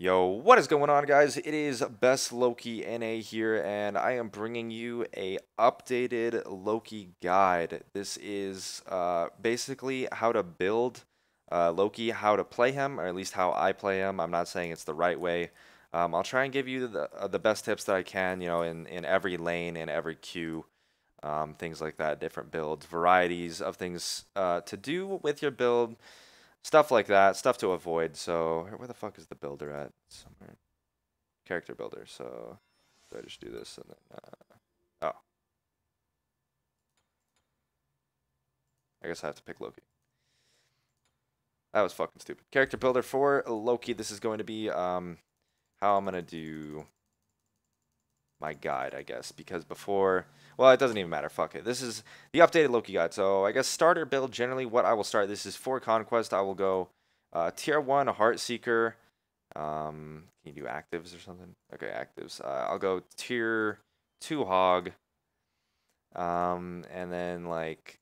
Yo, what is going on, guys? It is BestLokiNA here, and I am bringing you a updated Loki guide. This is basically how to build Loki, how to play him, or at least how I play him. I'm not saying it's the right way. I'll try and give you the best tips that I can, in every lane, in every queue, things like that, different builds, varieties of things to do with your build. Stuff like that, stuff to avoid. So, where the fuck is the builder at? Somewhere. Character builder. So, do I just do this and then, oh, I guess I have to pick Loki. That was fucking stupid. Character builder for Loki. This is going to be, how I'm gonna do my guide, I guess, because before, well, it doesn't even matter. Fuck it. This is the updated Loki guide. So, I guess starter build, generally what I will start, this is for Conquest. I will go, tier 1, Heart Seeker. Can you do actives or something? Okay, actives. I'll go tier 2 hog. And then like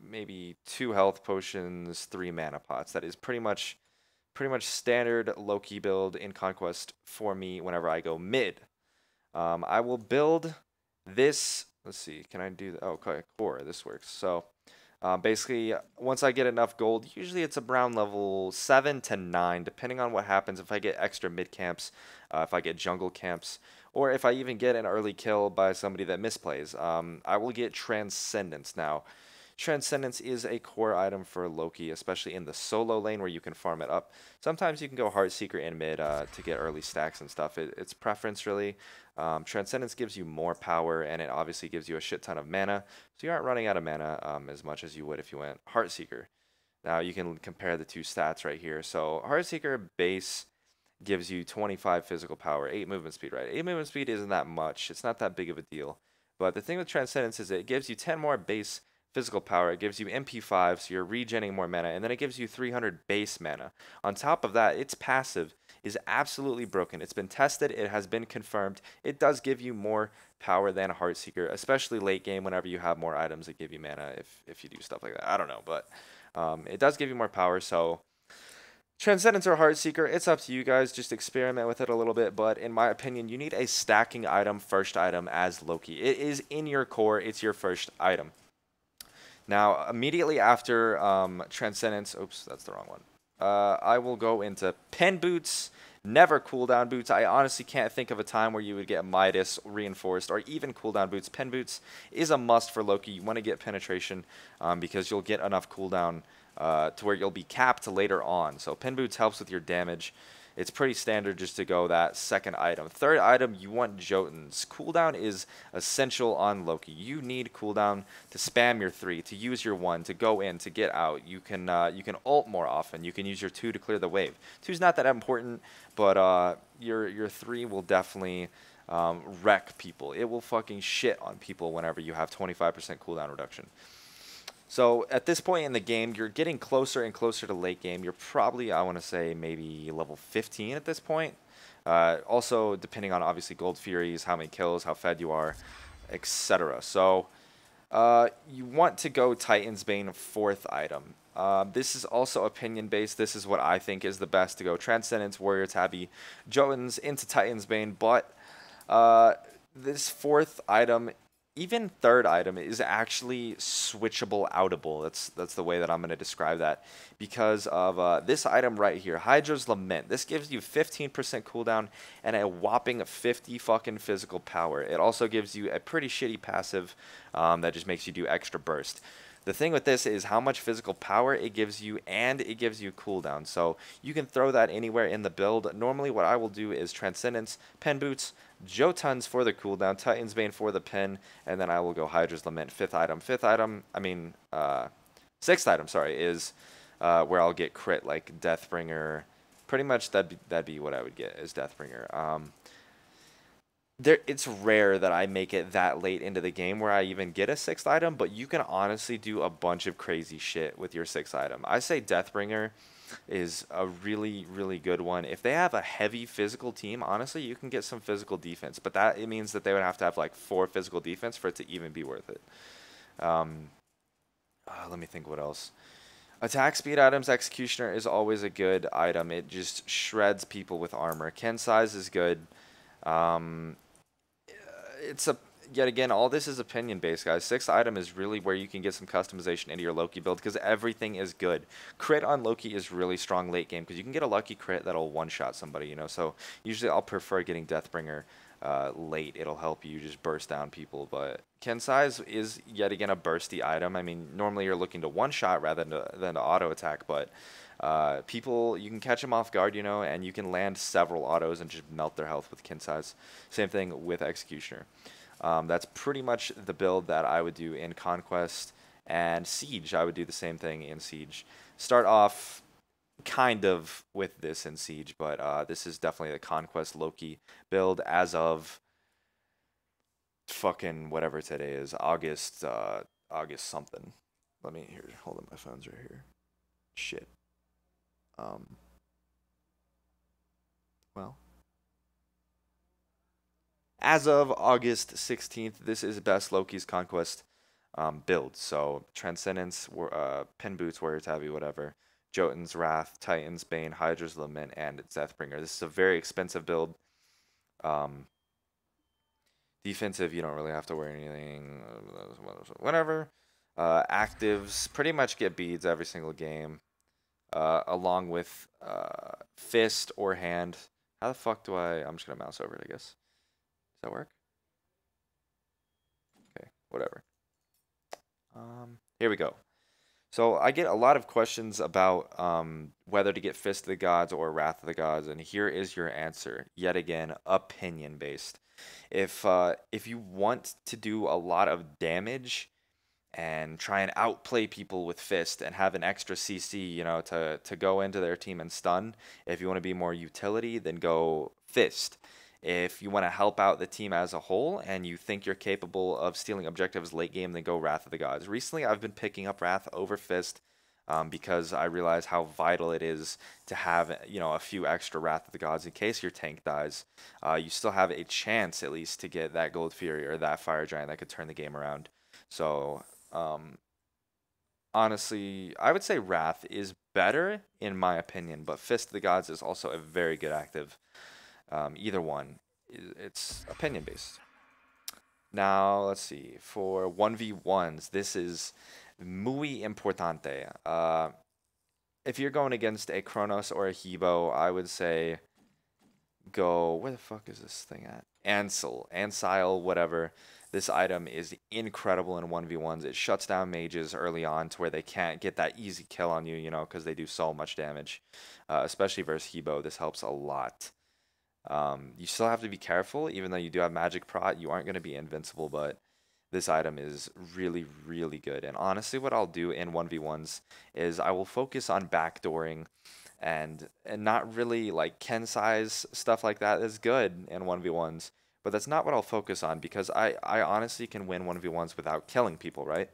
maybe 2 health potions, 3 mana pots. That is pretty much standard Loki build in Conquest for me whenever I go mid. I will build this. Let's see, can I do? Oh, okay, core. This works. So basically, once I get enough gold, usually it's around level 7 to 9, depending on what happens. If I get extra mid camps, if I get jungle camps, or if I even get an early kill by somebody that misplays, I will get Transcendence. Now, Transcendence is a core item for Loki, especially in the solo lane where you can farm it up. Sometimes you can go Heart Seeker in mid to get early stacks and stuff. It's preference, really. Transcendence gives you more power, and it obviously gives you a shit ton of mana, so you aren't running out of mana as much as you would if you went Heart Seeker. Now you can compare the two stats right here. So Heart Seeker base gives you 25 physical power, 8 movement speed, right? 8 movement speed isn't that much. It's not that big of a deal. But the thing with Transcendence is it gives you 10 more base physical power. It gives you MP5, so you're regenerating more mana, and then it gives you 300 base mana. On top of that, its passive is absolutely broken. It's been tested. It has been confirmed. It does give you more power than a Heartseeker, especially late game whenever you have more items that give you mana if you do stuff like that. I don't know, but it does give you more power, so Transcendence or Heartseeker, it's up to you guys. Just experiment with it a little bit. But in my opinion, you need a stacking item, first item as Loki. It is in your core. It's your first item. Now, immediately after Transcendence, oops, that's the wrong one. I will go into Pen Boots, never cooldown boots. I honestly can't think of a time where you would get Midas reinforced or even cooldown boots. Pen Boots is a must for Loki. You want to get penetration because you'll get enough cooldown to where you'll be capped later on. So Pen Boots helps with your damage. It's pretty standard just to go that second item. Third item, you want Jotuns. Cooldown is essential on Loki. You need cooldown to spam your 3, to use your 1, to go in, to get out. You can ult more often. You can use your 2 to clear the wave. 2's not that important, but your 3 will definitely wreck people. It will fucking shit on people whenever you have 25% cooldown reduction. So at this point in the game, you're getting closer and closer to late game. You're probably, I want to say, maybe level 15 at this point. Also, depending on, obviously, Gold Furies, how many kills, how fed you are, etc. So you want to go Titan's Bane 4th item. This is also opinion-based. This is what I think is the best to go. Transcendence, Warrior Tabby, Jotuns into Titan's Bane. But this 4th item, even 3rd item, is actually switchable outable. That's the way that I'm going to describe that, because of this item right here, Hydra's Lament. This gives you 15% cooldown and a whopping 50 fucking physical power. It also gives you a pretty shitty passive that just makes you do extra burst. The thing with this is how much physical power it gives you, and it gives you cooldown. So you can throw that anywhere in the build. Normally what I will do is Transcendence, Pen Boots, Jotuns for the cooldown, Titan's Bane for the pen, and then I will go Hydra's Lament, 5th item. 6th item, sorry, is where I'll get crit, like Deathbringer. Pretty much that'd be what I would get, is Deathbringer. It's rare that I make it that late into the game where I even get a 6th item, but you can honestly do a bunch of crazy shit with your 6th item. I say Deathbringer is a really, really good one. If they have a heavy physical team, honestly, you can get some physical defense, but it means that they would have to have like 4 physical defense for it to even be worth it. Let me think what else. Attack speed items, Executioner is always a good item. It just shreds people with armor. Ken size is good. Um, it's a Yet again, all this is opinion based, guys. Sixth item is really where you can get some customization into your Loki build because everything is good. Crit on Loki is really strong late game because you can get a lucky crit that'll one shot somebody, you know. So usually I'll prefer getting Deathbringer late. It'll help you just burst down people. But Ken size is yet again a bursty item. I mean, normally you're looking to one shot rather than to auto attack, but people, you can catch them off guard, you know, and you can land several autos and just melt their health with Kin size. Same thing with Executioner. That's pretty much the build that I would do in Conquest and Siege. I would do the same thing in Siege. Start off kind of with this in Siege, but this is definitely the Conquest Loki build as of fucking whatever today is, August something. Let me here, hold on, my phone's right here. Shit. Um, well, as of August 16th, this is Best Loki's Conquest build. So Transcendence, Pin Boots, Warrior Tabby, whatever. Jotun's Wrath, Titan's Bane, Hydra's Lament, and Deathbringer. This is a very expensive build. Um, Defensive, you don't really have to wear anything. Whatever. Actives, pretty much get beads every single game. Along with Fist or Hand. How the fuck do I'm just going to mouse over it, I guess. Does that work? Okay, whatever. Here we go. So I get a lot of questions about whether to get Fist of the Gods or Wrath of the Gods, and here is your answer. Yet again, opinion based. If you want to do a lot of damage and try and outplay people with Fist and have an extra CC, you know, to go into their team and stun, if you want to be more utility, then go Fist. If you want to help out the team as a whole and you think you're capable of stealing objectives late game, then go Wrath of the Gods. Recently, I've been picking up Wrath over Fist because I realize how vital it is to have, you know, a few extra Wrath of the Gods in case your tank dies. You still have a chance at least to get that Gold Fury or that Fire Giant that could turn the game around. So honestly, I would say Wrath is better in my opinion, but Fist of the Gods is also a very good active. Either one, it's opinion based. Now, let's see. For 1v1s, this is muy importante. If you're going against a Kronos or a Hebo, I would say go. Where the fuck is this thing at? Ansile, whatever. This item is incredible in 1v1s. It shuts down mages early on to where they can't get that easy kill on you, you know, because they do so much damage. Especially versus Hebo, this helps a lot. You still have to be careful, even though you do have magic prot, you aren't going to be invincible, but this item is really, really good. And honestly, what I'll do in 1v1s is I will focus on backdooring and not really like Ken size stuff like that is good in 1v1s, but that's not what I'll focus on because I honestly can win 1v1s without killing people, right?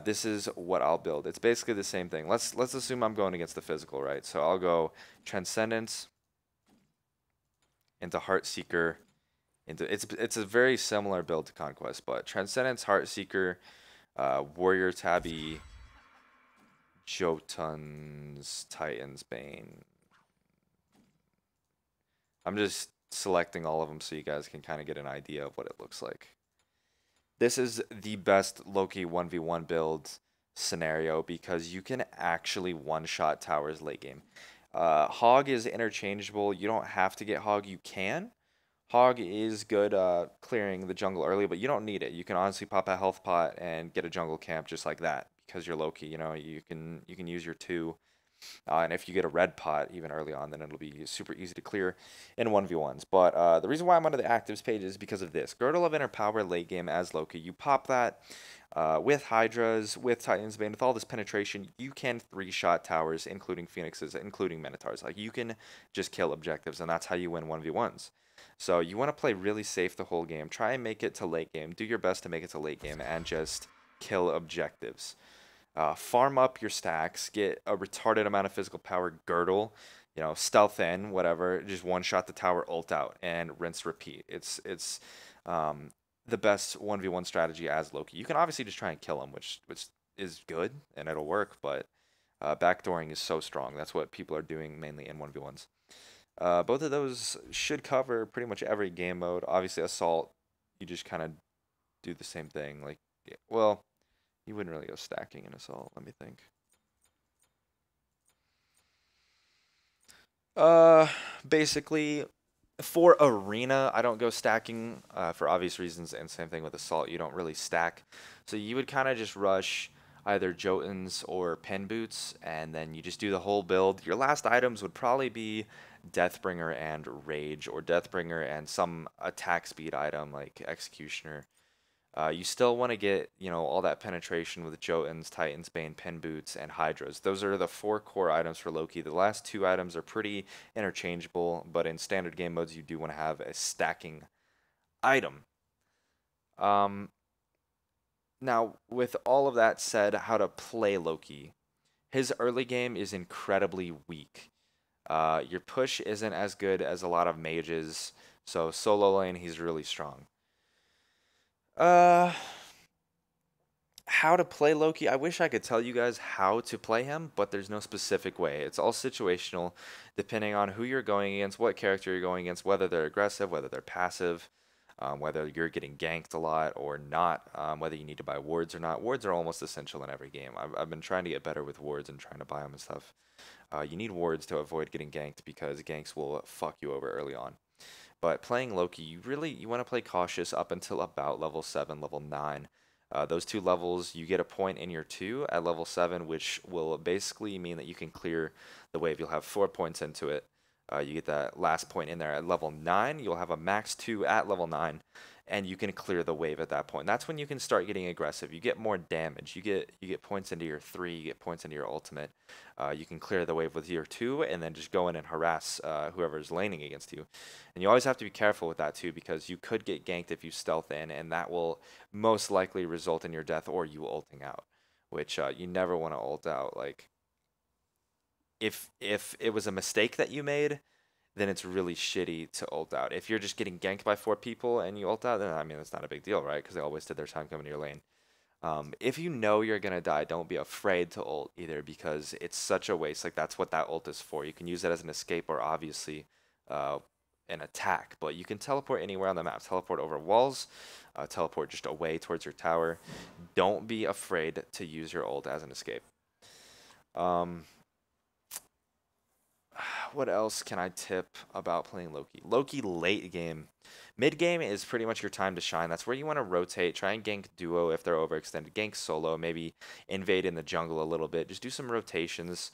This is what I'll build. It's basically the same thing. Let's assume I'm going against the physical, right? So I'll go Transcendence into Heartseeker. It's a very similar build to Conquest, but Transcendence, Heartseeker, Warrior Tabby, Jotun's, Titan's Bane. I'm just selecting all of them so you guys can kind of get an idea of what it looks like. This is the best Loki 1v1 build scenario because you can actually one-shot towers late game. Hog is interchangeable. You don't have to get Hog. You can. Hog is good clearing the jungle early, but you don't need it. You can honestly pop a health pot and get a jungle camp just like that because you're Loki. You know, you can use your 2. And if you get a red pot even early on, then it'll be super easy to clear in 1v1s. But the reason why I'm under the actives page is because of this. Girdle of Inner Power late game as Loki. You pop that with Hydras, with Titan's Bane, with all this penetration, you can 3-shot towers, including Phoenixes, including Minotaurs. Like, you can just kill objectives, and that's how you win 1v1s. So you want to play really safe the whole game. Try and make it to late game. Do your best to make it to late game and just kill objectives. Farm up your stacks, get a retarded amount of physical power girdle, you know, stealth in, whatever, just one-shot the tower, ult out, and rinse repeat. It's the best 1v1 strategy as Loki. You can obviously just try and kill him, which is good, and it'll work, but Backdooring is so strong. That's what people are doing mainly in 1v1s. Both of those should cover pretty much every game mode. Obviously, Assault, you just kind of do the same thing. Like, well, you wouldn't really go stacking in Assault. Let me think. Uh, Basically, for Arena, I don't go stacking for obvious reasons, and same thing with Assault. You don't really stack, so you would kind of just rush either Jotuns or Pen Boots, and then you just do the whole build. Your last items would probably be Deathbringer and Rage, or Deathbringer and some attack speed item like Executioner. You still want to get, all that penetration with Jotuns, Titans, Bane, Pen Boots, and Hydras. Those are the four core items for Loki. The last two items are pretty interchangeable, but in standard game modes, you do want to have a stacking item. Um, Now, with all of that said, how to play Loki. His early game is incredibly weak. Your push isn't as good as a lot of mages, so solo lane, he's really strong. Uh, how to play Loki. I wish I could tell you guys how to play him, but there's no specific way. It's all situational, depending on who you're going against, what character you're going against, whether they're aggressive, whether they're passive, whether you're getting ganked a lot or not, whether you need to buy wards or not. Wards are almost essential in every game. I've been trying to get better with wards and trying to buy them and stuff. You need wards to avoid getting ganked because ganks will fuck you over early on. But playing Loki, you want to play cautious up until about level 7, level 9. Those two levels, you get a point in your 2 at level 7, which will basically mean that you can clear the wave. You'll have 4 points into it. You get that last point in there at level 9. You'll have a max 2 at level 9, and you can clear the wave at that point. That's when you can start getting aggressive. You get more damage. You get points into your 3. You get points into your ultimate. You can clear the wave with your 2, and then just go in and harass whoever's laning against you. And you always have to be careful with that too, because you could get ganked if you stealth in, and that will most likely result in your death or you ulting out, which you never want to ult out. Like, if it was a mistake that you made, then it's really shitty to ult out. If you're just getting ganked by 4 people and you ult out, then I mean, it's not a big deal, right? Because they all wasted their time coming to your lane. If you know you're gonna die, don't be afraid to ult either, because it's such a waste. Like, that's what that ult is for. You can use it as an escape or obviously uh, an attack, but you can teleport anywhere on the map. Teleport over walls, teleport just away towards your tower. Don't be afraid to use your ult as an escape. Um, what else can I tip about playing Loki? Loki late game. Mid game is pretty much your time to shine. That's where you want to rotate. Try and gank duo if they're overextended. Gank solo. Maybe invade in the jungle a little bit. Just do some rotations.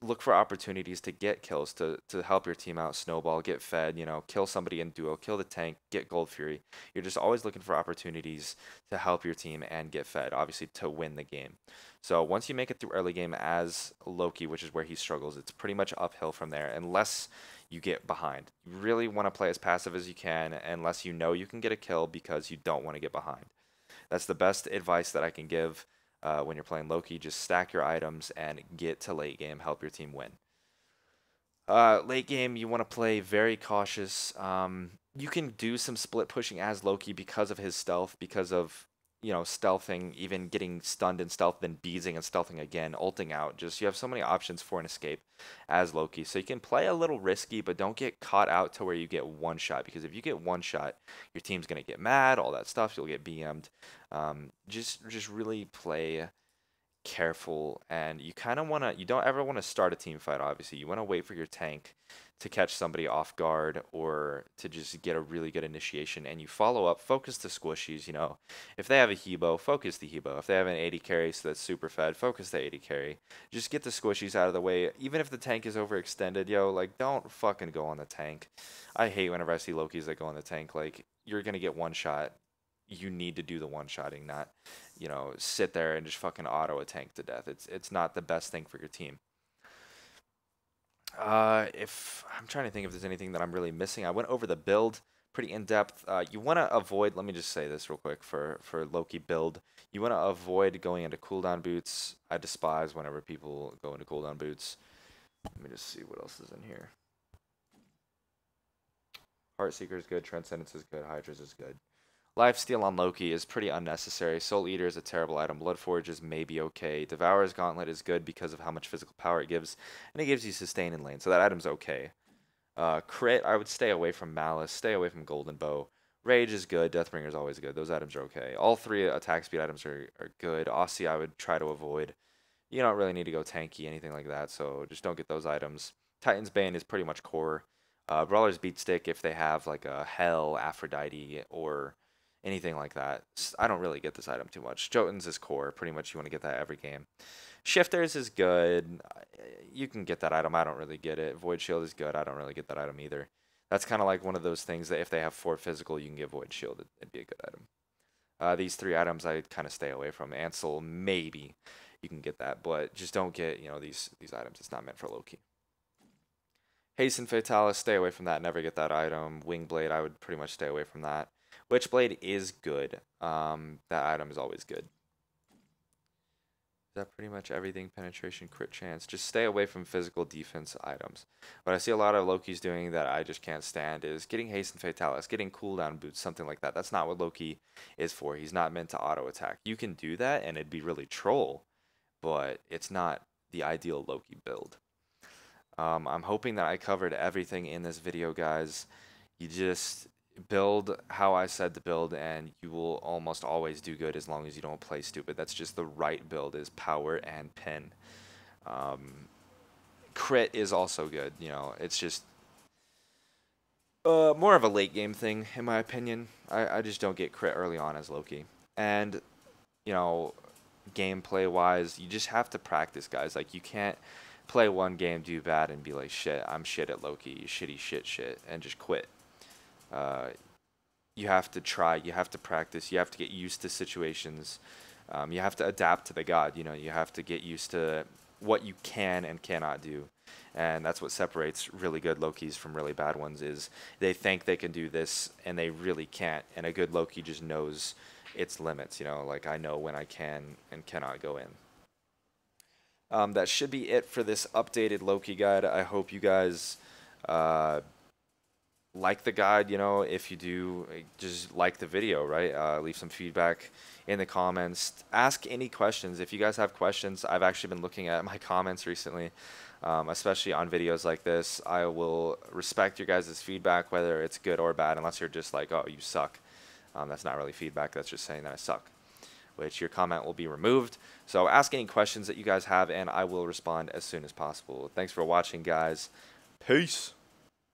Look for opportunities to get kills to help your team out. Snowball, get fed. Kill somebody in duo. Kill the tank. Get Gold Fury. You're just always looking for opportunities to help your team and get fed. Obviously to win the game. So once you make it through early game as Loki, which is where he struggles, it's pretty much uphill from there, unless you get behind. You really want to play as passive as you can, unless you know you can get a kill, because you don't want to get behind. That's the best advice that I can give when you're playing Loki. Just stack your items and get to late game, help your team win. Late game, you want to play very cautious. You can do some split pushing as Loki because of his stealth, because of stealthing, even getting stunned and stealth, then beezing and stealthing again, ulting out. Just, you have so many options for an escape as Loki. So you can play a little risky, but don't get caught out to where you get one shot, because if you get one shot, your team's gonna get mad, all that stuff. You'll get BM'd. Just really play careful, and you don't ever want to start a team fight. Obviously, you want to wait for your tank to catch somebody off guard, or to just get a really good initiation, and you follow up, focus the squishies. If they have a Hebo, focus the Hebo. If they have an 80 carry, so that's super fed, focus the 80 carry. Just get the squishies out of the way. Even if the tank is overextended, like, don't fucking go on the tank. I hate whenever I see Lokis that go on the tank. Like, you're gonna get one shot. You need to do the one shotting, not sit there and just fucking auto a tank to death. It's not the best thing for your team. If I'm trying to think if there's anything that I'm really missing. I went over the build pretty in depth. You want to avoid. Let me just say this real quick for Loki build. You want to avoid going into cooldown boots. I despise whenever people go into cooldown boots. Let me just see what else is in here. Heartseeker is good. Transcendence is good. Hydra's is good. Lifesteal on Loki is pretty unnecessary. Soul Eater is a terrible item. Bloodforge is maybe okay. Devourer's Gauntlet is good because of how much physical power it gives, and it gives you sustain in lane, so that item's okay. Crit, I would stay away from Malice, stay away from Golden Bow. Rage is good, Deathbringer is always good. Those items are okay. All three attack speed items are good. Aussie I would try to avoid. You don't really need to go tanky, anything like that, so just don't get those items. Titan's Bane is pretty much core. Brawler's Beatstick, if they have like a Hell, Aphrodite, or anything like that. I don't really get this item too much. Jotun's is core. Pretty much you want to get that every game. Shifters is good. You can get that item. I don't really get it. Void Shield is good. I don't really get that item either. That's kind of like one of those things that if they have 4 physical, you can get Void Shield. It'd be a good item. These 3 items I kind of stay away from. Ansel, maybe you can get that, but just don't get, these items. It's not meant for Loki. Haste and Fatalis, stay away from that. Never get that item. Wingblade, I would pretty much stay away from that. Witchblade is good. That item is always good. Is that pretty much everything? Penetration, crit chance. Just stay away from physical defense items. What I see a lot of Loki's doing that I just can't stand is getting Haste and Fatalis, getting cooldown boots, something like that. That's not what Loki is for. He's not meant to auto attack. You can do that and it'd be really troll, but it's not the ideal Loki build. I'm hoping that I covered everything in this video, guys. You just build how I said to build, and you will almost always do good as long as you don't play stupid. That's just the right build, is power and pin. Crit is also good. It's just more of a late game thing, in my opinion. I just don't get crit early on as Loki. And, gameplay wise, you just have to practice, guys. Like, you can't play one game, do bad, and be like, shit, I'm shit at Loki, shitty shit, and just quit. You have to try, you have to practice, you have to get used to situations, you have to adapt to the god, you have to get used to what you can and cannot do. And that's what separates really good Lokis from really bad ones, is they think they can do this and they really can't, and a good Loki just knows its limits, like I know when I can and cannot go in. That should be it for this updated Loki guide. I hope you guys like the guide. If you do, just like the video, right? Leave some feedback in the comments. Ask any questions. If you guys have questions, I've actually been looking at my comments recently, especially on videos like this. I will respect your guys' feedback, whether it's good or bad, unless you're just like, oh, you suck. That's not really feedback. That's just saying that I suck, which your comment will be removed. So ask any questions that you guys have, and I will respond as soon as possible. Thanks for watching, guys. Peace.